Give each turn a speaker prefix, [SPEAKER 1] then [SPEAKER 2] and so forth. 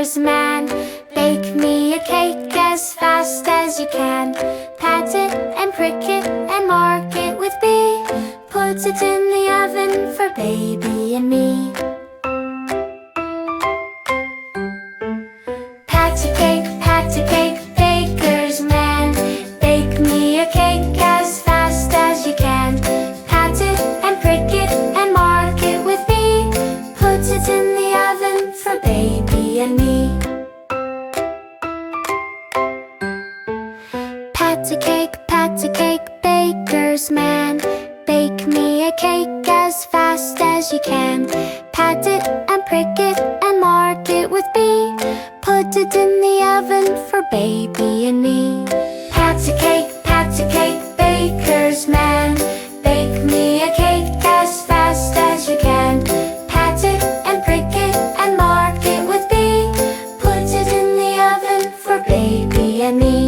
[SPEAKER 1] baker's man. Bake me a cake as fast as you can. Pat it and prick it and mark it with B. Put it in the oven for baby and me. Patacake, baker's man. Bake me a cake as fast as you can. Pat it and prick it and mark it with B. Put it in the oven for baby and me. Patacake, baker's man. Bake me a cake as fast as you can. Pat it and prick it and mark it with B. Put it in the oven for baby and me. Patacake, baker's man. Bake me a cake as fast as you can. Pat it and prick it and mark it with B. Put it in the oven for baby and me.